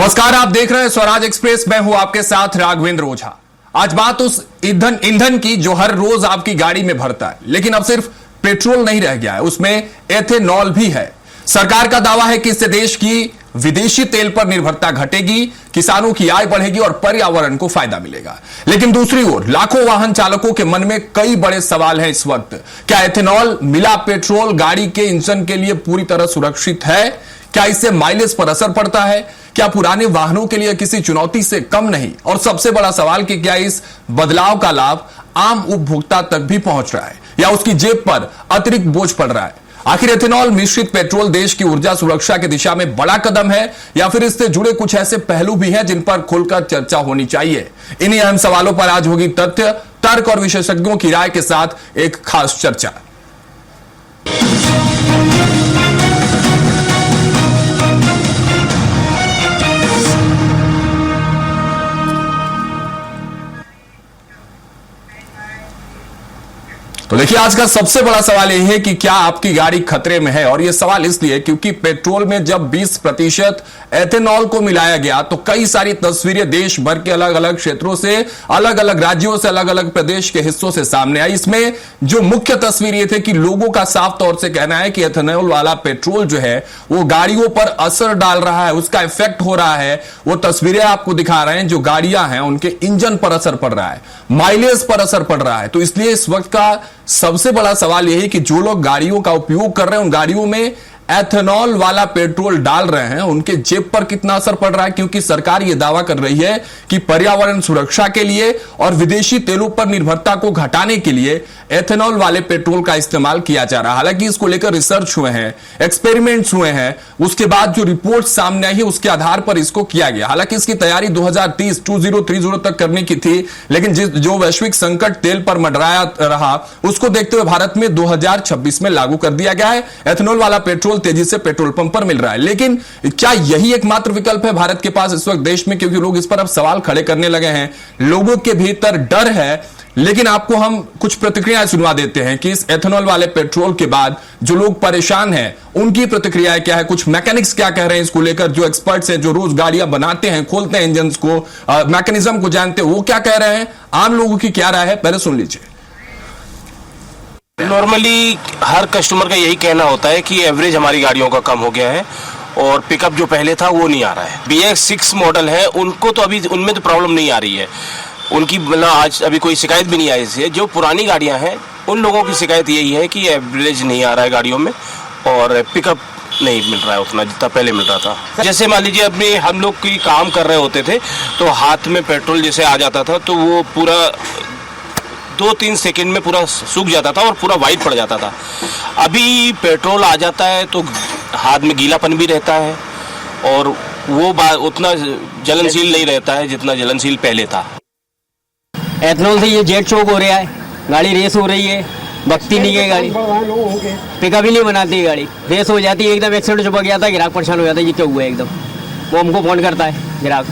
नमस्कार, आप देख रहे हैं स्वराज एक्सप्रेस। मैं हूं आपके साथ राघवेंद्र ओझा। आज बात उस ईंधन की जो हर रोज आपकी गाड़ी में भरता है, लेकिन अब सिर्फ पेट्रोल नहीं रह गया है, उसमें एथेनॉल भी है। सरकार का दावा है कि इससे देश की विदेशी तेल पर निर्भरता घटेगी, किसानों की आय बढ़ेगी और पर्यावरण को फायदा मिलेगा। लेकिन दूसरी ओर लाखों वाहन चालकों के मन में कई बड़े सवाल हैं इस वक्त। क्या एथेनॉल मिला पेट्रोल गाड़ी के इंजन के लिए पूरी तरह सुरक्षित है? क्या इससे माइलेज पर असर पड़ता है? क्या पुराने वाहनों के लिए किसी चुनौती से कम नहीं? और सबसे बड़ा सवाल कि क्या इस बदलाव का लाभ आम उपभोक्ता तक भी पहुंच रहा है या उसकी जेब पर अतिरिक्त बोझ पड़ रहा है? आखिर एथेनॉल मिश्रित पेट्रोल देश की ऊर्जा सुरक्षा की दिशा में बड़ा कदम है या फिर इससे जुड़े कुछ ऐसे पहलू भी हैं जिन पर खुलकर चर्चा होनी चाहिए? इन्हीं अहम सवालों पर आज होगी तथ्य, तर्क और विशेषज्ञों की राय के साथ एक खास चर्चा। तो देखिए, आज का सबसे बड़ा सवाल यह है कि क्या आपकी गाड़ी खतरे में है। और यह सवाल इसलिए क्योंकि पेट्रोल में जब 20% एथेनॉल को मिलाया गया तो कई सारी तस्वीरें देश भर के अलग अलग क्षेत्रों से, अलग अलग राज्यों से, अलग अलग प्रदेश के हिस्सों से सामने आई। इसमें जो मुख्य तस्वीर यह थी कि लोगों का साफ तौर से कहना है कि एथेनॉल वाला पेट्रोल जो है वो गाड़ियों पर असर डाल रहा है, उसका इफेक्ट हो रहा है। वो तस्वीरें आपको दिखा रहे हैं, जो गाड़ियां हैं उनके इंजन पर असर पड़ रहा है, माइलेज पर असर पड़ रहा है। तो इसलिए इस वक्त का सबसे बड़ा सवाल यह है कि जो लोग गाड़ियों का उपयोग कर रहे हैं, उन गाड़ियों में एथेनॉल वाला पेट्रोल डाल रहे हैं, उनके जेब पर कितना असर पड़ रहा है। क्योंकि सरकार यह दावा कर रही है कि पर्यावरण सुरक्षा के लिए और विदेशी तेलों पर निर्भरता को घटाने के लिए एथेनॉल वाले पेट्रोल का इस्तेमाल किया जा रहा है। हालांकि इसको लेकर रिसर्च हुए हैं, एक्सपेरिमेंट्स हुए हैं, उसके बाद जो रिपोर्ट सामने आई है उसके आधार पर इसको किया गया। हालांकि इसकी तैयारी 2030 तक करने की थी, लेकिन जो वैश्विक संकट तेल पर मंडराया रहा उसको देखते हुए भारत में 2026 में लागू कर दिया गया है। एथेनॉल वाला पेट्रोल तेजी से पेट्रोल पंप पर मिल रहा है। लेकिन क्या यही एकमात्र विकल्प है भारत के पास इस वक्त देश में? क्योंकि लोग इस पर अब सवाल खड़े करने लगे हैं, लोगों के भीतर डर है। लेकिन आपको हम कुछ प्रतिक्रियाएं सुनवा देते हैं कि इस एथेनॉल वाले पेट्रोल के बाद जो लोग परेशान हैं उनकी प्रतिक्रियाएं क्या है, कुछ मैकेनिक्स क्या कह रहे हैं इसको लेकर, जो एक्सपर्ट्स हैं, जो रोज गाड़ियां बनाते हैं, खोलते हैं इंजन को, मैकेनिज्म को जानते हैं, वो क्या कह रहे हैं, आम लोगों की क्या राय है, पहले सुन लीजिए। नॉर्मली हर कस्टमर का यही कहना होता है कि एवरेज हमारी गाड़ियों का कम हो गया है और पिकअप जो पहले था वो नहीं आ रहा है। BS6 मॉडल है, उनको तो अभी उनमें तो प्रॉब्लम नहीं आ रही है, उनकी मतलब आज अभी कोई शिकायत भी नहीं आई इससे। जो पुरानी गाड़ियां हैं उन लोगों की शिकायत यही है कि एवरेज नहीं आ रहा है गाड़ियों में और पिकअप नहीं मिल रहा है उतना जितना पहले मिल रहा था। जैसे मान लीजिए अपने हम लोग कोई काम कर रहे होते थे तो हाथ में पेट्रोल जैसे आ जाता था तो वो पूरा 2-3 सेकंड में पूरा सूख जाता था और पूरा वाइट पड़ जाता था। अभी पेट्रोल आ जाता है तो हाथ में गीलापन भी रहता है और वो उतना जलनशील नहीं रहता है जितना जलनशील पहले था। एथेनॉल से ये जेट चौक हो रहा है, गाड़ी रेस हो रही है, भगती नहीं है गाड़ी, पिकअप ही नहीं बनाती है गाड़ी, रेस हो जाती है, एकदम एक्सीडेंट चुपक गया था, ग्राहक परेशान हो जाता है, ये क्या हुआ है एकदम, वो हमको फोन करता है ग्राहक।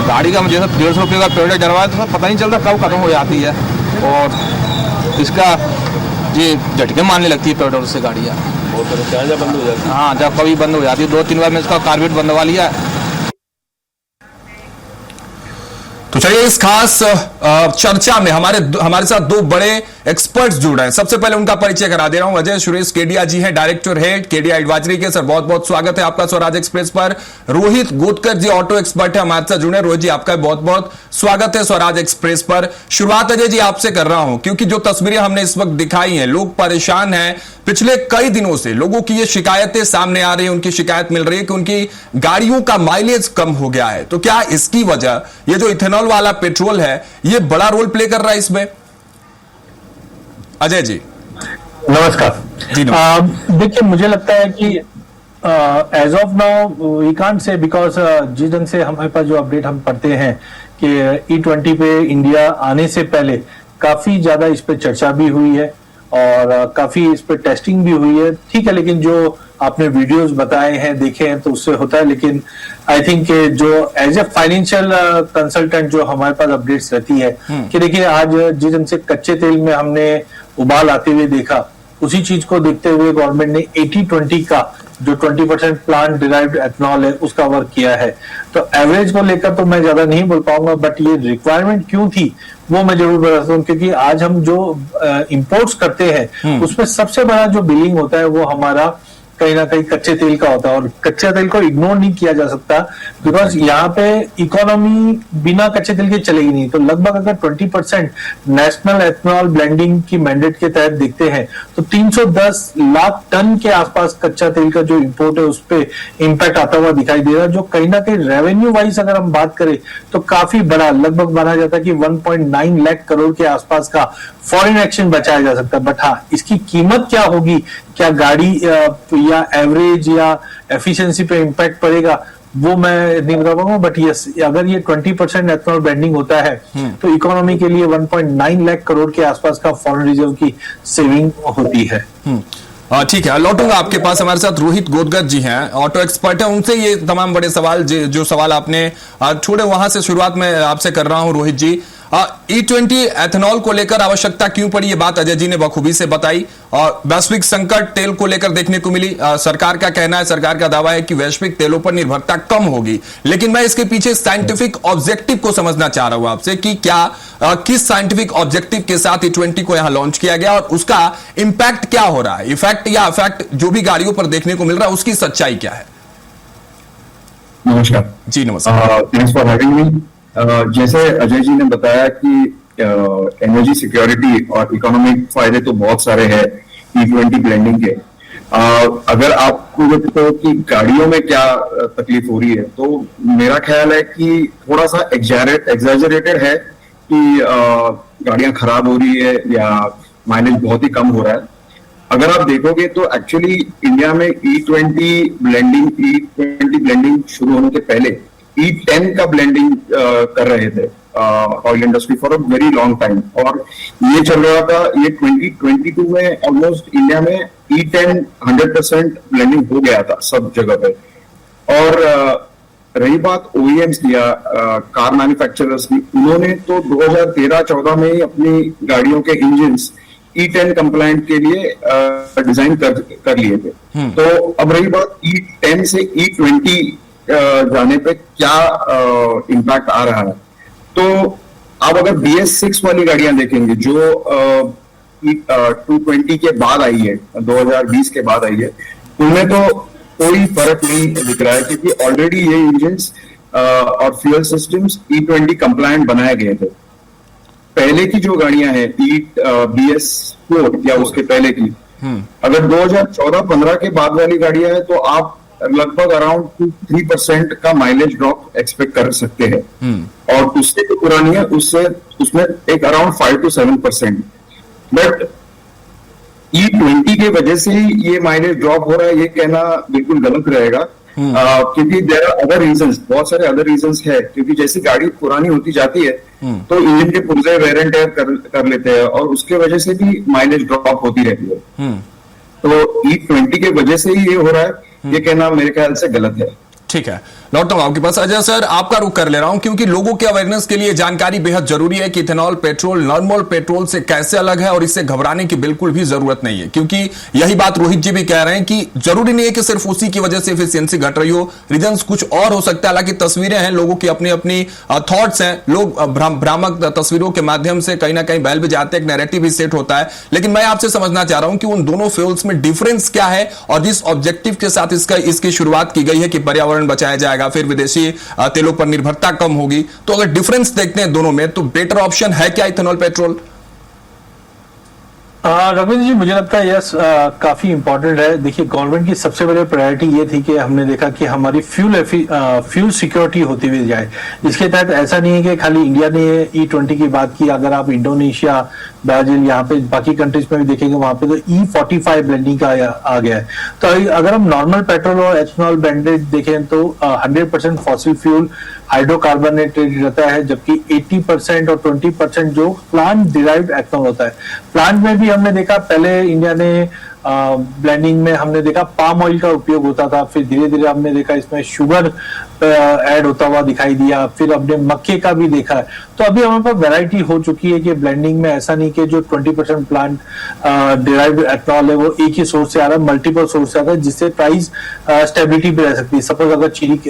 गाड़ी का मुझे 150 रुपये का पेट्रोल डलवाया तो पता नहीं चलता कब खत्म हो जाती है और इसका ये झटके मारने लगती है पेट्रोल से गाड़ियाँ बहुत बंद हो जाती है। हाँ, जब कभी बंद हो जाती है, 2-3 बार मैं इसका कार्बेट बंदवा लिया। तो चलिए इस खास चर्चा में हमारे साथ दो बड़े एक्सपर्ट्स जुड़ रहे हैं। सबसे पहले उनका परिचय करा दे रहा हूं। अजय सुरेश केडिया जी हैं, डायरेक्टर हेड केडिया एडवाइजरी के। सर बहुत बहुत स्वागत है आपका स्वराज एक्सप्रेस पर। रोहित गोतकर जी ऑटो एक्सपर्ट है, हमारे साथ जुड़े। रोहित जी आपका बहुत बहुत स्वागत है स्वराज एक्सप्रेस पर। शुरुआत अजय जी आपसे कर रहा हूं क्योंकि जो तस्वीरें हमने इस वक्त दिखाई हैं, लोग परेशान हैं। पिछले कई दिनों से लोगों की ये शिकायतें सामने आ रही है, उनकी शिकायत मिल रही है कि उनकी गाड़ियों का माइलेज कम हो गया है। तो क्या इसकी वजह ये जो इथेनॉल वाला पेट्रोल है ये बड़ा रोल प्ले कर रहा है इसमें? अजय जी नमस्कार जी। देखिए, मुझे लगता है कि as of now we can't say, because जिस ढंग से हमारे पास जो अपडेट हम पढ़ते हैं कि E20 पे इंडिया आने से पहले काफी ज्यादा इस पे चर्चा भी हुई है और काफी इस पे टेस्टिंग भी हुई है, ठीक है। लेकिन जो आपने वीडियोस बताए हैं, देखे हैं, तो उससे होता है। लेकिन आई थिंक जो एज ए फाइनेंशियल कंसल्टेंट जो हमारे पास अपडेट्स रहती है कि देखिए आज जिस ढंग से कच्चे तेल में हमने उबाल आते हुए देखा उसी चीज को देखते हुए गवर्नमेंट ने 80-20 का जो 20% प्लांट डिराइव्ड एथनॉल है उसका वर्क किया है। तो एवरेज को लेकर तो मैं ज्यादा नहीं बोल पाऊंगा, बट ये रिक्वायरमेंट क्यों थी वो मैं जरूर बताता हूँ, क्योंकि आज हम जो इंपोर्ट्स करते हैं उसमें सबसे बड़ा जो बिलिंग होता है वो हमारा कहीं ना कहीं कच्चे तेल का होता है, और कच्चे तेल को इग्नोर नहीं किया जा सकता बिकॉज यहाँ पे इकोनॉमी बिना कच्चे तेल के चलेगी नहीं। तो लगभग अगर 20% नेशनल एथनॉल ब्लेंडिंग की मैंडेट के तहत देखते हैं तो 310 लाख टन के आसपास कच्चा तेल का जो इंपोर्ट है उस पर इम्पैक्ट आता हुआ दिखाई दे रहा है, जो कहीं ना कहीं रेवेन्यू वाइज अगर हम बात करें तो काफी बड़ा, लगभग माना जाता है कि 1.9 लाख करोड़ के आसपास का फॉरेन एक्सचेंज बचाया जा सकता है। बट हाँ, इसकी कीमत क्या होगी, क्या गाड़ी या एवरेज या एफिशिएंसी पे इम्पैक्ट पड़ेगा वो मैं नहीं बता पाऊंगा, बट यस, अगर ये 20% एथनॉल ब्लेंडिंग होता है तो इकोनॉमी के लिए 1.9 लाख करोड़ के आसपास का फॉरेन रिजर्व की सेविंग होती है। ठीक है, लौटूंगा आपके पास। हमारे साथ रोहित गोदगत जी हैं, ऑटो एक्सपर्ट हैं, उनसे ये तमाम बड़े सवाल जो सवाल आपने छोड़े वहां से शुरुआत में आपसे कर रहा हूं। रोहित जी, E20 एथेनॉल को लेकर आवश्यकता क्यों पड़ी, ये बात अजय जी ने बखूबी से बताई, और वैश्विक संकट तेल को लेकर देखने को मिली। सरकार का कहना है, सरकार का दावा है कि वैश्विक तेलों पर निर्भरता कम होगी, लेकिन मैं इसके पीछे साइंटिफिक ऑब्जेक्टिव को समझना चाह रहा हूं आपसे कि क्या किस साइंटिफिक ऑब्जेक्टिव के साथ E20 को यहां लॉन्च किया गया और उसका इंपैक्ट क्या हो रहा है, इफेक्ट या इफेक्ट जो भी गाड़ियों पर देखने को मिल रहा है उसकी सच्चाई क्या है। नमस्कार जी नमस्कार, थैंक्स फॉर हैविंग मी। जैसे अजय जी ने बताया कि एनर्जी सिक्योरिटी और इकोनॉमिक फायदे तो बहुत सारे हैं E20 ब्लेंडिंग के। अगर आपको देखो कि गाड़ियों में क्या तकलीफ हो रही है, तो मेरा ख्याल है कि थोड़ा सा एग्जैजरेटेड है कि गाड़ियां खराब हो रही है या माइलेज बहुत ही कम हो रहा है। अगर आप देखोगे तो एक्चुअली इंडिया में E20 ब्लेंडिंग शुरू होने के पहले E10 का ब्लेंडिंग कर रहे थे oil industry for a very long time, और ये चल रहा था। ये 2022 में ऑलमोस्ट इंडिया में E10 100% ब्लेंडिंग हो गया था सब जगह पे। और रही बात OEMs की या कार मैन्युफैक्चरर्स की, उन्होंने तो 2013-14 में ही अपनी गाड़ियों के इंजन्स E10 कंप्लायंट के लिए डिजाइन कर लिए थे। तो अब रही बात E10 से E20 जाने पे क्या इम्पैक्ट आ रहा है, तो आप अगर BS6 वाली गाड़ियां देखेंगे जो 220 के बाद आई है, 2020 के बाद आई है, उनमें तो कोई फर्क नहीं दिख रहा है, क्योंकि ऑलरेडी ये इंजन्स और फ्यूल सिस्टम्स E20 कंप्लायंट बनाए गए थे। पहले की जो गाड़ियां हैं BS4 या उसके पहले की, अगर 2014-15 के बाद वाली गाड़ियां हैं तो आप लगभग अराउंड 2-3% का माइलेज ड्रॉप एक्सपेक्ट कर सकते हैं, और उससे जो पुरानी है उसमें एक अराउंड 5-7%। बट E20 के वजह से ही ये माइलेज ड्रॉप हो रहा है, ये कहना बिल्कुल गलत रहेगा, क्योंकि देयर आर अदर रीजंस, बहुत सारे अदर रीजंस है। क्योंकि जैसे गाड़ी पुरानी होती जाती है तो इंजन के पुर्जे वेयर एंड टेयर कर लेते हैं, और उसके वजह से भी माइलेज ड्रॉप होती रहती है। तो E20 के वजह से ही ये हो रहा है, ये कहना मेरे ख्याल से गलत है। ठीक है, लौटता हूं आपके पास। अजय सर, आपका रुख कर ले रहा हूं क्योंकि लोगों के अवेयरनेस के लिए जानकारी बेहद जरूरी है कि इथेनॉल पेट्रोल नॉर्मल पेट्रोल से कैसे अलग है, और इससे घबराने की बिल्कुल भी जरूरत नहीं है, क्योंकि यही बात रोहित जी भी कह रहे हैं कि जरूरी नहीं है कि सिर्फ उसी की वजह से एफिशिएंसी घट रही हो, रीजंस कुछ और हो सकता है। हालांकि तस्वीरें हैं, लोगों की अपनी अपनी थॉट्स हैं, लोग भ्रामक तस्वीरों के माध्यम से कहीं ना कहीं बहल भी जाते हैं, एक नैरेटिव भी सेट होता है। लेकिन मैं आपसे समझना चाह रहा हूं कि उन दोनों फ्यूल्स में डिफरेंस क्या है, और जिस ऑब्जेक्टिव के साथ इसकी शुरुआत की गई है कि पर्यावरण बचाया जाएगा, फिर विदेशी तेलों पर निर्भरता कम होगी, तो अगर डिफरेंस देखते हैं दोनों में तो बेटर ऑप्शन है क्या इथेनॉल पेट्रोल? रघुवीर जी, मुझे लगता है यस, काफी इंपॉर्टेंट है। देखिए, गवर्नमेंट की सबसे बड़ी प्रायोरिटी ये थी कि हमने देखा कि हमारी फ्यूल सिक्योरिटी होती हुई जाए। इसके तहत ऐसा नहीं है कि खाली इंडिया ने E20 की बात की, अगर आप इंडोनेशिया, ब्राजील, यहाँ पे बाकी कंट्रीज में भी देखेंगे वहां पे तो E45 ब्लेंडिंग का आ गया है। तो अगर हम नॉर्मल पेट्रोल और एथेनॉल ब्लेंडेड देखें तो 100% फॉसिल फ्यूल हाइड्रोकार्बोनेटेड रहता है, जबकि 80% और 20% जो प्लांट डिराइव्ड एथेनॉल होता है। प्लांट में भी हमने देखा, पहले इंडिया ने ब्लेंडिंग में हमने देखा पाम ऑयल का उपयोग होता था, फिर धीरे धीरे हमने देखा इसमें शुगर ऐड होता हुआ दिखाई दिया, फिर हमने मक्के का भी देखा है। तो अभी हमारे पास वैरायटी हो चुकी है कि ब्लेंडिंग में ऐसा नहीं कि जो 20% प्लांट डिराइव्ड एथनॉल है वो एक ही सोर्स से आ रहा है, मल्टीपल सोर्स से आ रहा है, जिससे प्राइस स्टेबिलिटी पे रह सकती है। सपोज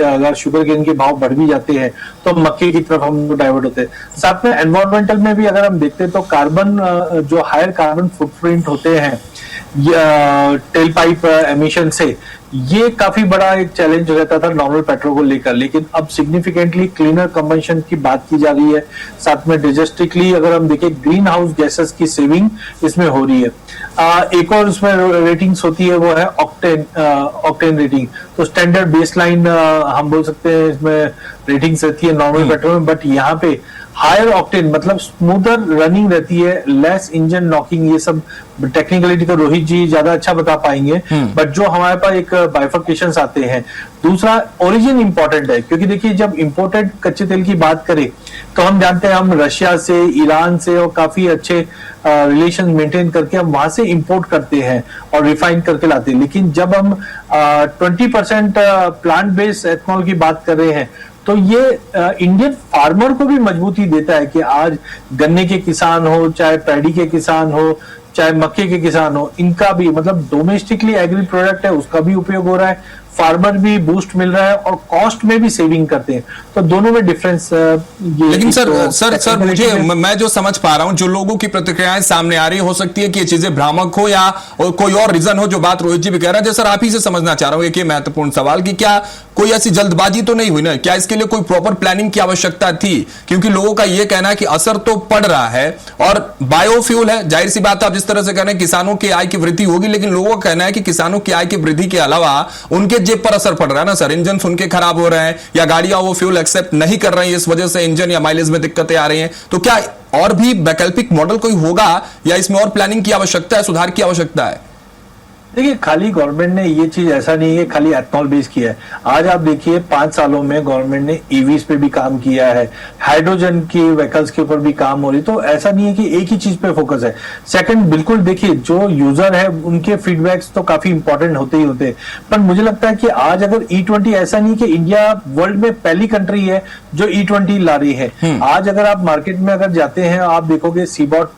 अगर शुगर केन के भाव बढ़ भी जाते हैं तो मक्के की तरफ हम डाइवर्ट होते हैं। साथ में एनवायरमेंटल में भी अगर हम देखते हैं तो कार्बन, जो हायर कार्बन फुटप्रिंट होते हैं टेल पाइप एमिशन से, ये काफी बड़ा एक चैलेंज रहता था नॉर्मल पेट्रोल को लेकर, लेकिन अब सिग्निफिकेंटली क्लीनर कंबंशन की बात की जा रही है। साथ में डिजेस्टिकली अगर हम देखें ग्रीन हाउस गैसेस की सेविंग इसमें हो रही है। एक और उसमें रेटिंग्स होती है, वो है ऑक्टेन रेटिंग। तो स्टैंडर्ड बेसलाइन हम बोल सकते हैं इसमें रेटिंग्स रहती है नॉर्मल पेट्रोल में, बट यहाँ पे हायर ऑक्टेन मतलब स्मूदर रनिंग रहती है, लेस इंजन नॉकिंग, ये सब टेक्निकलिटी को रोहित जी ज्यादा अच्छा बता पाएंगे। बट जो हमारे पास एक बाइफर्केशंस आते हैं। दूसरा, ओरिजिन इंपॉर्टेंट है, क्योंकि देखिए जब इंपोर्टेड कच्चे तेल की बात करें तो हम जानते हैं हम रशिया से, ईरान से और काफी अच्छे रिलेशन मेंटेन करके हम वहां से इंपोर्ट करते हैं और रिफाइन करके लाते हैं। लेकिन जब हम 20% प्लांट बेस्ड एथनॉल की बात कर रहे हैं तो ये इंडियन फार्मर को भी मजबूती देता है कि आज गन्ने के किसान हो, चाहे पैडी के किसान हो, चाहे मक्के के किसान हो, इनका भी मतलब डोमेस्टिकली एग्री प्रोडक्ट है उसका भी उपयोग हो रहा है, फार्मर भी बूस्ट मिल रहा है और कॉस्ट में भी सेविंग करते हैं। तो दोनों में डिफरेंस ये। लेकिन सर मुझे, मैं जो समझ पा रहा हूं, जो लोगों की प्रतिक्रियाएं सामने आ रही हो सकती है कि ये चीजें भ्रामक हो या कोई और रीजन हो, जो बात रोहित जी भी कह रहे हैं। सर आप ही से समझना चाह रहा हूं एक ये महत्वपूर्ण सवाल कि क्या कोई ऐसी जल्दबाजी तो नहीं हुई ना? क्या इसके लिए कोई प्रॉपर प्लानिंग की आवश्यकता थी? क्योंकि लोगों का यह कहना है कि असर तो पड़ रहा है और बायोफ्यूल है, जाहिर सी बात है आप जिस तरह से कह रहे हैं किसानों की आय की वृद्धि होगी, लेकिन लोगों का कहना है कि किसानों की आय की वृद्धि के अलावा उनके जेब पर असर पड़ रहा है ना सर। इंजन उनके खराब हो रहे हैं या गाड़ियां वो फ्यूल एक्सेप्ट नहीं कर रही है, इस वजह से इंजन या माइलेज में दिक्कतें आ रही हैं। तो क्या और भी वैकल्पिक मॉडल कोई होगा या इसमें और प्लानिंग की आवश्यकता है, सुधार की आवश्यकता है? देखिए खाली गवर्नमेंट ने ये चीज ऐसा नहीं है खाली एथनॉल बेस किया है। आज आप देखिए 5 सालों में गवर्नमेंट ने ईवीज पे भी काम किया है, हाइड्रोजन की व्हीकल्स के ऊपर भी काम हो रही, तो ऐसा नहीं है कि एक ही चीज पे फोकस है। सेकंड, बिल्कुल देखिए जो यूजर है उनके फीडबैक्स तो काफी इंपॉर्टेंट होते ही होते हैं, पर मुझे लगता है कि आज अगर E20, ऐसा नहीं कि इंडिया वर्ल्ड में पहली कंट्री है जो E20 ला रही है। आज अगर आप मार्केट में अगर जाते हैं आप देखोगे सीबॉट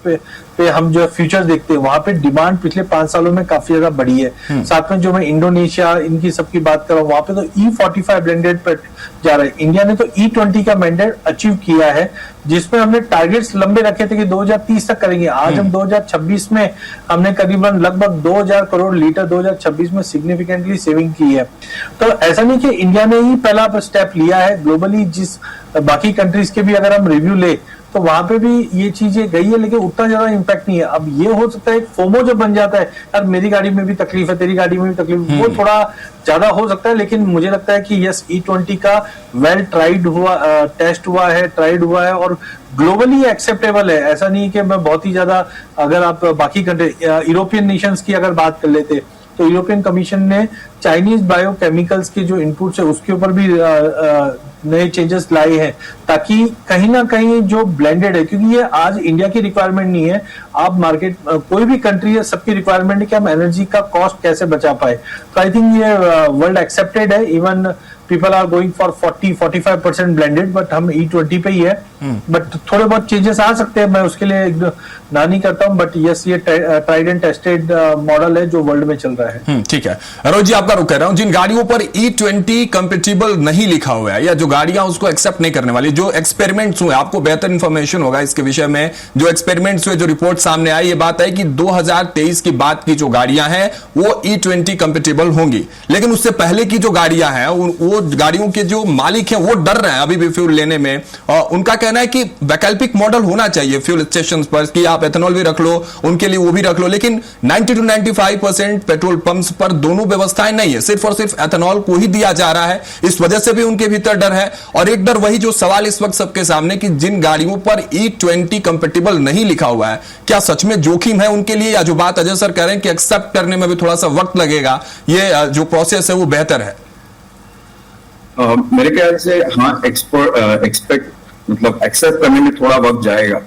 पे हम जो फ्यूचर देखते हैं वहां पे डिमांड पिछले 5 सालों में काफी ज्यादा बढ़ी है। साथ में जो मैं इंडोनेशिया इनकी सबकी बात कर रहा हूँ वहां पे तो E45 ब्लेंडेड पे जा रहा है। इंडिया ने तो E20 का मैंडेट अचीव किया है, जिसमें हमने टारगेट्स लंबे रखे थे कि 2030 तक करेंगे। आज हम 2026 में हमने करीबन लगभग 2000 करोड़ लीटर 2026 में सिग्निफिकेंटली सेविंग की है। तो ऐसा नहीं कि इंडिया ने ही पहला स्टेप लिया है, ग्लोबली जिस बाकी कंट्रीज के भी अगर हम रिव्यू ले तो वहां पे भी ये चीजें गई है, लेकिन उतना ज्यादा इम्पैक्ट नहीं है। अब ये हो सकता है एक फोमो जो बन जाता है, यार मेरी गाड़ी में भी तकलीफ है, तेरी गाड़ी में भी तकलीफ, वो थोड़ा ज्यादा हो सकता है। लेकिन मुझे लगता है कि यस E20 का वेल ट्राइड हुआ, टेस्ट हुआ है, ट्राइड हुआ है और ग्लोबली एक्सेप्टेबल है। ऐसा नहीं कि मैं बहुत ही ज्यादा, अगर आप बाकी कंट्री यूरोपियन नेशंस की अगर बात कर लेते तो यूरोपियन कमीशन ने चाइनीज बायोकेमिकल्स के जो इनपुट्स है उसके ऊपर भी नए चेंजेस लाए हैं, ताकि कहीं ना कहीं जो ब्लेंडेड है, क्योंकि ये आज इंडिया की रिक्वायरमेंट नहीं है, आप मार्केट कोई भी कंट्री है सबकी रिक्वायरमेंट है कि हम एनर्जी का कॉस्ट कैसे बचा पाए। तो आई थिंक ये वर्ल्ड एक्सेप्टेड है, even people are going for 40-45% blended, but हम E20 पे ही है। बट थोड़े बहुत चेंजेस आ सकते हैं, मैं उसके लिए ना नहीं करता हूं, बट यस ये ट्राइड एंड टेस्टेड मॉडल है जो वर्ल्ड में चल रहा है। ठीक है रोज जी, आपका रुख कर रहा हूं। जिन गाड़ियों पर E20 कंपेटिबल नहीं लिखा हुआ है या जो गाड़ियां उसको एक्सेप्ट नहीं करने वाली, जो एक्सपेरिमेंट्स हुए, आपको बेहतर इंफॉर्मेशन होगा इसके विषय में, जो एक्सपेरिमेंट्स हुए, जो रिपोर्ट सामने आई, ये बात है कि 2023 की बात की जो गाड़ियां हैं वो E20 कंपेटिबल होंगी। लेकिन उससे पहले की जो गाड़ियां हैं वो गाड़ियों के जो मालिक हैं वो डर रहे हैं अभी भी फ्यूल लेने में। उनका कहना है कि वैकल्पिक मॉडल होना चाहिए फ्यूल स्टेशन पर, कि आप एथेनॉल भी रख लो, उनके लिए वो भी रख लो। लेकिन 90 to 95% पेट्रोल पंप्स पर दोनों व्यवस्थाएं नहीं है, सिर्फ और सिर्फ एथेनॉल को ही दिया जा रहा है। इस वजह से भी उनके भीतर डर है। और एक डर वही जो सवाल इस वक्त सबके सामने कि जिन गाड़ियों पर E20 कंपेटिबल नहीं लिखा हुआ है, क्या सच में जोखिम है उनके लिए, या जो बात अजय सर कह रहे हैं कि एक्सेप्ट करने में भी थोड़ा सा वक्त लगेगा, ये जो प्रोसेस है वो बेहतर है? मेरे ख्याल से हाँ, एक्सेप्ट करने में थोड़ा वक्त जाएगा,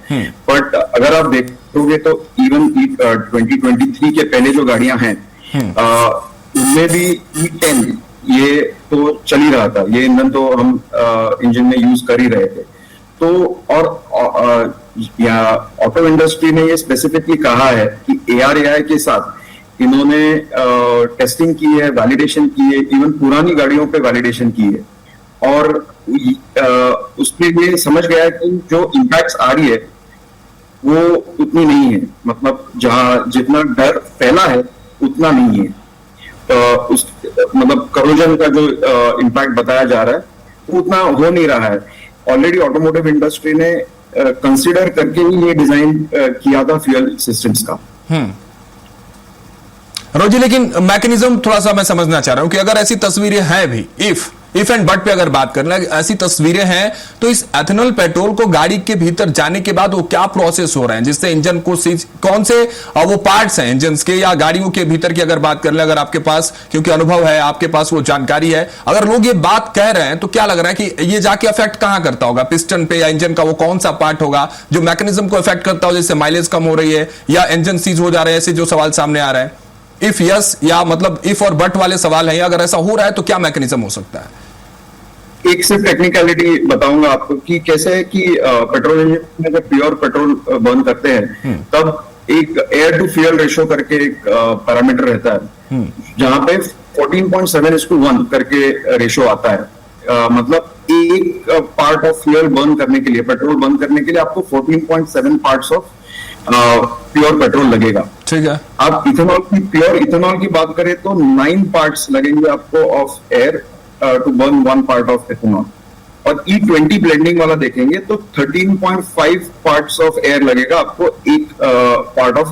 बट अगर आप देखोगे तो इवन 2023 के पहले जो गाड़ियां हैं उनमें भी E10 ये तो चल ही रहा था, ये ईंधन तो हम इंजन में यूज कर ही रहे थे। तो और या ऑटो इंडस्ट्री ने ये स्पेसिफिकली कहा है कि ARAI के साथ इन्होंने टेस्टिंग की है, वैलिडेशन की है, इवन पुरानी गाड़ियों पे वैलिडेशन की है, और उसमें ये समझ गया कि जो इम्पैक्ट्स आ रही है वो उतनी नहीं है, मतलब जहां जितना डर फैला है उतना नहीं है। मतलब करोजन का जो इम्पैक्ट बताया जा रहा है वो उतना हो नहीं रहा है। ऑलरेडी ऑटोमोटिव इंडस्ट्री ने कंसीडर करके ही ये डिजाइन किया था फ्यूल सिस्टम्स का। रोजी, लेकिन मैकेनिज्म थोड़ा सा मैं समझना चाह रहा हूं कि अगर ऐसी तस्वीरें हैं भी, इफ एंड बट पे अगर बात करना, ऐसी तस्वीरें हैं, तो इस एथेनॉल पेट्रोल को गाड़ी के भीतर जाने के बाद वो क्या प्रोसेस हो रहे हैं जिससे इंजन को कौन से वो पार्ट्स हैं इंजन के या गाड़ियों के भीतर की अगर बात कर ले, अगर आपके पास क्योंकि अनुभव है, आपके पास वो जानकारी है, अगर लोग ये बात कह रहे हैं तो क्या लग रहा है कि ये जाके अफेक्ट कहां करता होगा? पिस्टन पे या इंजन का वो कौन सा पार्ट होगा जो मैकेनिज्म को अफेक्ट करता हो, जिससे माइलेज कम हो रही है या इंजन सीज हो जा रहे हैं? ऐसे जो सवाल सामने आ रहे हैं, इफ यस या मतलब इफ और बट वाले सवाल हैं, अगर ऐसा हो रहा है तो क्या मैकेनिज्म हो सकता है? एक सिर्फ टेक्निकलिटी बताऊंगा आपको कि कैसे है कि पेट्रोल इंजन में जब प्योर पेट्रोल बर्न करते हैं तब एक एयर टू फ्यूल रेशियो करके एक पैरामीटर रहता है जहां पे 14.7:1 करके रेशियो आता है। मतलब एक पार्ट ऑफ फ्यूल बर्न करने के लिए, पेट्रोल बर्न करने के लिए आपको 14.7 पार्ट्स ऑफ प्योर पेट्रोल लगेगा। ठीक है। आप प्योर इथेनॉल की बात करें तो 9 पार्ट्स लगेंगे आपको of air to burn 1 part of ethanol, और E20 ब्लेंडिंग वाला देखेंगे तो 13.5 पार्ट्स ऑफ एयर लगेगा आपको एक part of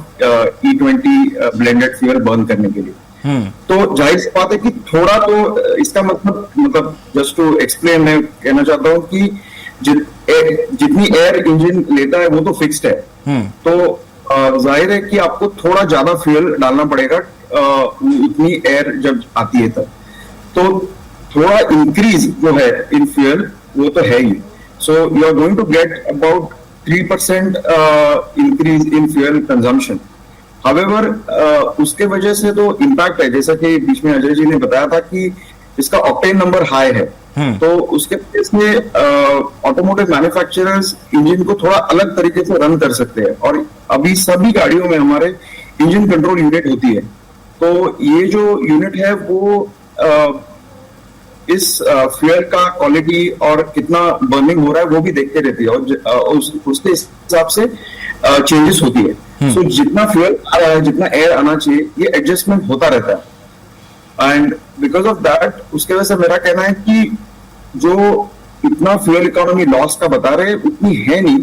E20 blended fuel burn करने के लिए। तो जाहिर सी बात है कि थोड़ा तो इसका मतलब जस्ट टू एक्सप्लेन मैं कहना चाहता हूं कि जितनी एयर इंजन लेता है वो तो फिक्स्ड है, तो जाहिर है कि आपको थोड़ा ज्यादा फ्यूल डालना पड़ेगा उतनी एयर जब आती है तब, तो थोड़ा इंक्रीज जो है इन फ्यूल वो तो है ही। So you are going to get about 3% increase in fuel consumption. However उसके वजह से तो इम्पैक्ट है, जैसा कि बीच में अजय जी ने बताया था कि इसका ऑक्टेन नंबर हाई है, तो उसके वजह से ऑटोमोटिव मैन्युफैक्चरर्स इंजन को थोड़ा अलग तरीके से रन कर सकते हैं, और अभी सभी गाड़ियों में हमारे इंजन कंट्रोल यूनिट होती है, तो ये जो यूनिट है वो इस फ्यूल का क्वालिटी और कितना बर्निंग हो रहा है वो भी देखते रहती है, और उसके हिसाब से चेंजेस होती है। सो जितना फ्यूल आ रहा है, जितना एयर आना चाहिए, ये एडजस्टमेंट होता रहता है, एंड बिकॉज ऑफ दैट उसके वजह से मेरा कहना है कि जो इतना फ्यूल इकोनॉमी लॉस का बता रहे हैं उतनी है नहीं,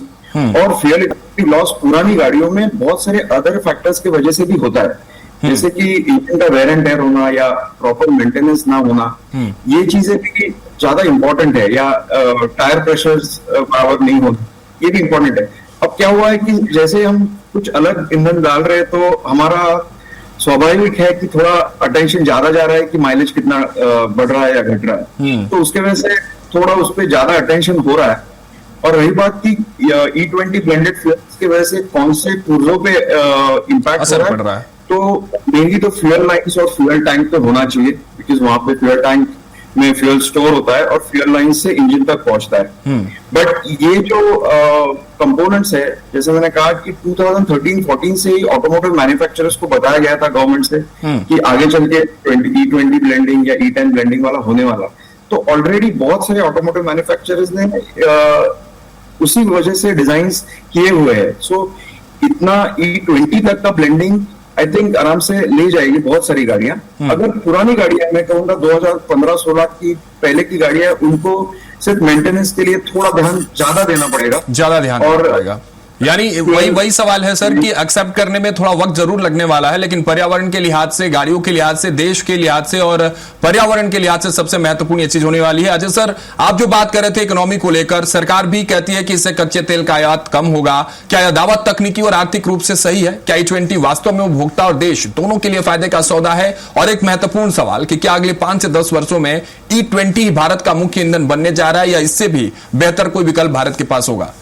और फ्यूल इकोनॉमी लॉस पुरानी गाड़ियों में बहुत सारे अदर फैक्टर्स की वजह से भी होता है, जैसे कि इंजन का वेयर एंड टेयर होना या प्रॉपर मेंटेनेंस ना होना, ये चीजें भी ज्यादा इंपॉर्टेंट है, या टायर प्रेशर पावर नहीं होना, ये भी इंपॉर्टेंट है। अब क्या हुआ है कि जैसे हम कुछ अलग ईंधन डाल रहे हैं तो हमारा स्वाभाविक है कि थोड़ा अटेंशन ज्यादा जा रहा है कि माइलेज कितना बढ़ रहा है या घट रहा है, तो उसके वजह से थोड़ा उस पर ज्यादा अटेंशन हो रहा है। और रही बात की E20 ब्लेंडेड फ्यूल्स की वजह से कौन से पुर्जों पे इम्पैक्ट हो रहा है, तो मेनली तो फ्यूल लाइन्स और फ्यूल टैंक तो होना चाहिए, बिकॉज वहां पे फ्यूल टैंक में फ्यूल स्टोर होता है और फ्यूल लाइन से इंजन तक पहुंचता है। बट ये जो कंपोनेंट्स है, जैसे मैंने कहा कि 2013-14 से ही ऑटोमोटिव मैन्युफैक्चरर्स को बताया गया था गवर्नमेंट से कि आगे चल के E20 ब्लेंडिंग या E10 ब्लेंडिंग वाला होने वाला, तो ऑलरेडी बहुत सारे ऑटोमोटिव मैन्युफैक्चरर्स ने उसी वजह से डिजाइन किए हुए हैं। सो इतना E20 तक का ब्लेंडिंग आई थिंक आराम से ले जाएगी बहुत सारी गाड़ियां। अगर पुरानी गाड़ियां, मैं कहूंगा 2015-16 की पहले की गाड़ियां, उनको सिर्फ मेंटेनेंस के लिए थोड़ा ध्यान ज्यादा देना पड़ेगा, ज्यादा ध्यान देना पड़ेगा। यानी वही सवाल है सर कि एक्सेप्ट करने में थोड़ा वक्त जरूर लगने वाला है, लेकिन पर्यावरण के लिहाज से, गाड़ियों के लिहाज से, देश के लिहाज से और पर्यावरण के लिहाज से सबसे महत्वपूर्ण ये चीज होने वाली है। अजय सर, आप जो बात कर रहे थे इकोनॉमी को लेकर, सरकार भी कहती है कि इससे कच्चे तेल का आयात कम होगा। क्या यह दावा तकनीकी और आर्थिक रूप से सही है? क्या E20 वास्तव में उपभोक्ता और देश दोनों के लिए फायदे का सौदा है? और एक महत्वपूर्ण सवाल कि क्या अगले 5 से 10 वर्षों में E20 भारत का मुख्य ईंधन बनने जा रहा है, या इससे भी बेहतर कोई विकल्प भारत के पास होगा?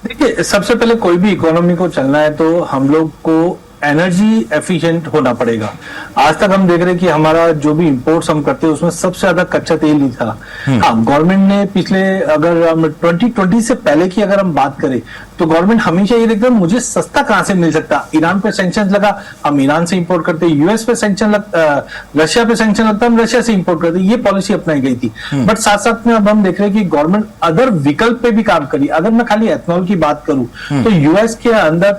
देखिए, सबसे पहले कोई भी इकोनॉमी को चलना है तो हम लोग को एनर्जी एफिशिएंट होना पड़ेगा। आज तक हम देख रहे हैं कि हमारा जो भी इंपोर्ट्स हम करते हैं उसमें सबसे ज्यादा कच्चा तेल ही था। हाँ, गवर्नमेंट ने पिछले, अगर हम 2020 से पहले की अगर हम बात करें तो गवर्नमेंट हमेशा ये देखता है मुझे सस्ता कहां से मिल सकता। ईरान पे सैंक्शन लगा, हम ईरान से इंपोर्ट करते, यूएस पे सैंक्शन रशिया पे सैंक्शन लगता, हम रशिया से इंपोर्ट करते। ये पॉलिसी अपनाई गई थी। बट साथ साथ में अब हम देख रहे हैं कि गवर्नमेंट अदर विकल्प पे भी काम करी। अगर मैं खाली एथनॉल की बात करूं तो यूएस के अंदर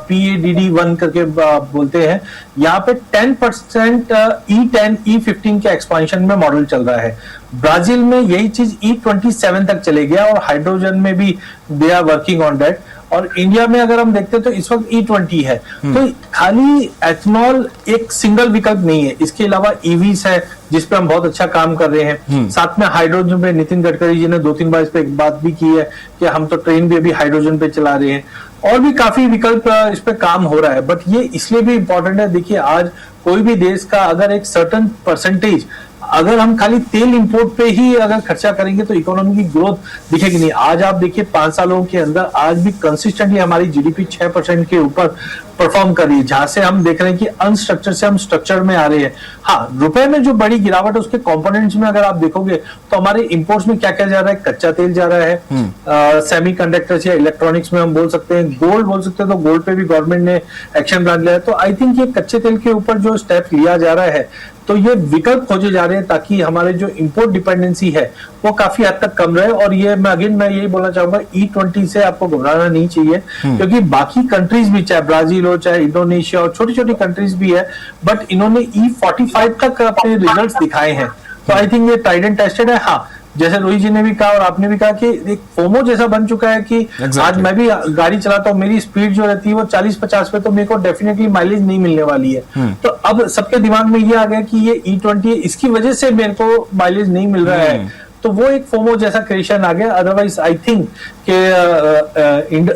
PADD1 करके बोलते हैं, यहाँ पे 10% E10 E15 के एक्सपांशन में मॉडल चल रहा है। ब्राजील में यही चीज E27 तक चले गया और हाइड्रोजन में भी they are working on that. और इंडिया में अगर हम देखते हैं तो इस वक्त E20 है। तो खाली एथनॉल एक सिंगल विकल्प नहीं है, इसके अलावा ईवीस है जिसपे हम बहुत अच्छा काम कर रहे हैं। साथ में हाइड्रोजन पे नितिन गडकरी जी ने 2-3 बार इस पे एक बात भी की है कि हम तो ट्रेन भी अभी हाइड्रोजन पे चला रहे हैं, और भी काफी विकल्प इस पे काम हो रहा है। बट ये इसलिए भी इंपॉर्टेंट है, देखिए आज कोई भी देश का अगर एक सर्टेन परसेंटेज अगर हम खाली तेल इंपोर्ट पे ही अगर खर्चा करेंगे तो इकोनॉमी की ग्रोथ दिखेगी नहीं। आज आप देखिए 5 सालों के अंदर आज भी कंसिस्टेंटली हमारी जीडीपी 6% के ऊपर परफॉर्म कर रही है, जहां से हम देख रहे हैं कि अनस्ट्रक्चर से हम स्ट्रक्चर में आ रहे हैं। हाँ, रुपए में जो बड़ी गिरावट है उसके कंपोनेंट्स में अगर आप देखोगे तो हमारे इंपोर्ट्स में क्या क्या जा रहा है, कच्चा तेल जा रहा है, सेमीकंडक्टर्स या इलेक्ट्रॉनिक्स में हम बोल सकते हैं, गोल्ड बोल सकते हैं, तो गोल्ड पे भी गवर्नमेंट ने एक्शन प्लान लिया है। तो आई थिंक ये कच्चे तेल के ऊपर जो स्टेप लिया जा रहा है तो ये विकल्प खोजे जा रहे हैं ताकि हमारे जो इंपोर्ट डिपेंडेंसी है वो काफी हद तक कम रहे। और ये मैं यही बोलना चाहूंगा, E20 से आपको घबराना नहीं चाहिए, क्योंकि बाकी कंट्रीज भी, चाहे ब्राजील हो, चाहे इंडोनेशिया और छोटी छोटी कंट्रीज भी है, बट इन्होंने E45 तक अपने रिजल्ट्स दिखाए हैं। तो आई थिंक ये ट्राइड एंड टेस्टेड है। हाँ, जैसे रोहित जी ने भी कहा और आपने भी कहा कि एक फोमो जैसा बन चुका है कि आज मैं भी गाड़ी चलाता हूँ, मेरी स्पीड जो रहती है वो 40-50 पे, तो मेरे को डेफिनेटली माइलेज नहीं मिलने वाली है। तो अब सबके दिमाग में ये आ गया कि ये E20 है, इसकी वजह से मेरे को माइलेज नहीं मिल रहा है, तो वो एक फोमो जैसा क्रिएशन आ गया। अदरवाइज आई थिंक कि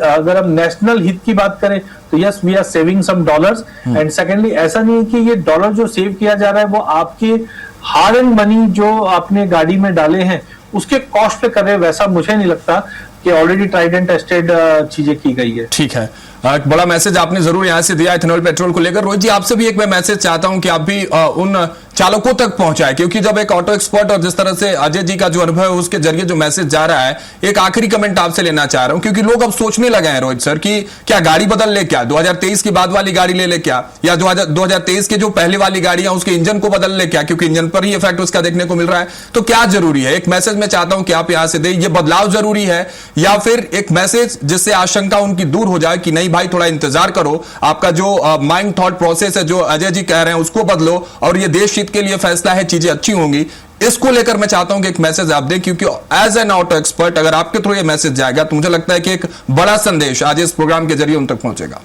अगर हम नेशनल हित की बात करें तो yes, we are saving some dollars, and secondly ऐसा नहीं है कि ये डॉलर जो सेव किया जा रहा है वो आपके हार्ड एंड मनी जो आपने गाड़ी में डाले हैं उसके कॉस्ट पे कर रहे हैं, वैसा मुझे नहीं लगता कि ऑलरेडी ट्राइड एंड टेस्टेड चीजें की गई है। ठीक है, एक बड़ा मैसेज आपने जरूर यहां से दिया इथेनॉल पेट्रोल को लेकर। रोहित जी, आपसे भी एक मैं मैसेज चाहता हूं कि आप भी उन चालकों तक पहुंचाए, क्योंकि जब एक ऑटो एक्सपर्ट और जिस तरह से अजय जी का जो अनुभव है उसके जरिए जो मैसेज जा रहा है, एक आखिरी कमेंट आपसे लेना चाह रहा हूं, क्योंकि लोग अब सोचने लगे हैं रोहित सर कि क्या गाड़ी बदल ले, क्या 2023 की बाद वाली गाड़ी ले ले क्या, या 2023 के जो पहले वाली गाड़ियां उसके इंजन को बदल ले क्या, क्योंकि इंजन पर ही इफेक्ट उसका देखने को मिल रहा है। तो क्या जरूरी है? एक मैसेज मैं चाहता हूं कि आप यहां से दें, ये बदलाव जरूरी है, या फिर एक मैसेज जिससे आशंका उनकी दूर हो जाए कि नहीं भाई थोड़ा इंतजार करो, आपका जो माइंड थॉट प्रोसेस है जो अजय जी कह रहे हैं उसको बदलो और ये देश हित के लिए फैसला है, चीजें अच्छी होंगी। इसको लेकर मैं चाहता हूं कि एक मैसेज आप दें, क्योंकि एज एन ऑटो एक्सपर्ट अगर आपके थ्रू ये मैसेज जाएगा तो मुझे लगता है कि एक बड़ा संदेश आज इस प्रोग्राम के जरिए उन तक पहुंचेगा।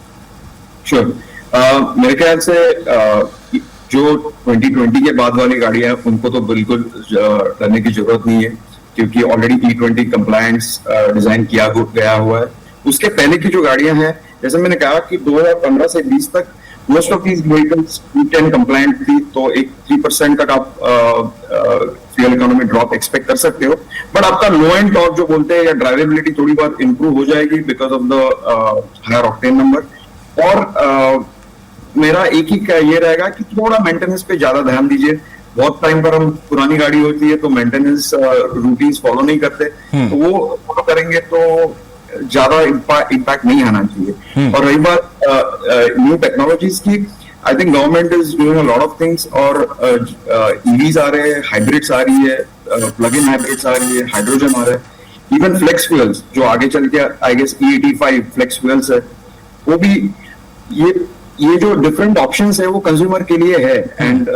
श्योर, मेरे ख्याल से जो 2020 के बाद वाली गाड़ियां हैं उनको तो बिल्कुल करने की जरूरत नहीं है, क्योंकि ऑलरेडी E20 कंप्लायंस डिजाइन किया गया हुआ है। उसके पहले की जो गाड़ियां हैं, जैसे मैंने कहा कि 2015 से 20 तक most of these vehicles E10 compliant थी, तो एक 3% तक आप फ्यूल इकोनॉमी ड्रॉप एक्सपेक्ट कर सकते हो। बट आपका लो एंड टॉर्क जो बोलते हैं या ड्राइवेबिलिटी थोड़ी बहुत इंप्रूव हो जाएगी because of the higher octane number. और मेरा एक ही ये रहेगा कि थोड़ा मेंटेनेंस पे ज्यादा ध्यान दीजिए। बहुत टाइम पर हम पुरानी गाड़ी होती है तो मेंटेनेंस रूटीन्स फॉलो नहीं करते, तो वो फॉलो करेंगे तो ज्यादा इम्पैक्ट नहीं आना चाहिए। और रही बात न्यू टेक्नोलॉजीज की, I think government is doing a lot of things, और ईवीज आ रहे हैं, हाइब्रिड्स आ रही है, प्लग इन हाइब्रिड्स आ रही है, हाइड्रोजन आ रहा है, इवन फ्लेक्स फ्यूल्स जो आगे चल के I guess E85 flex fuels है, वो भी ये जो डिफरेंट ऑप्शंस है वो कंज्यूमर के लिए है। एंड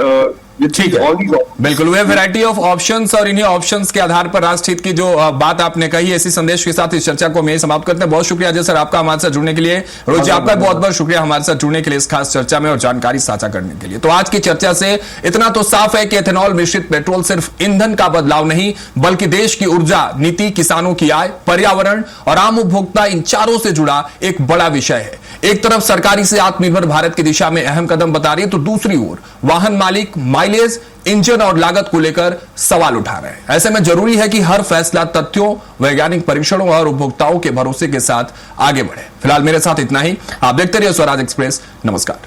ठीक है, बिल्कुल, वे वैरायटी ऑफ ऑप्शंस, और इन्हीं ऑप्शंस के आधार पर राष्ट्र हित की जो बात आपने कही, ऐसी संदेश के साथ इस चर्चा को हम यही समाप्त करते हैं। बहुत शुक्रिया अजय सर आपका हमारे साथ जुड़ने के लिए। रोहित जी आपका बहुत बहुत शुक्रिया हमारे साथ जुड़ने के लिए, इस खास चर्चा में और जानकारी साझा करने के लिए। तो आज की चर्चा से इतना तो साफ है कि एथेनॉल मिश्रित पेट्रोल सिर्फ ईंधन का बदलाव नहीं, बल्कि देश की ऊर्जा नीति, किसानों की आय, पर्यावरण और आम उपभोक्ता, इन चारों से जुड़ा एक बड़ा विषय है। एक तरफ सरकारी से आत्मनिर्भर भारत की दिशा में अहम कदम बता रही है, तो दूसरी ओर वाहन मालिक माइलेज, इंजन और लागत को लेकर सवाल उठा रहे हैं। ऐसे में जरूरी है कि हर फैसला तथ्यों, वैज्ञानिक परीक्षणों और उपभोक्ताओं के भरोसे के साथ आगे बढ़े। फिलहाल मेरे साथ इतना ही। आप देखते रहिए स्वराज एक्सप्रेस। नमस्कार।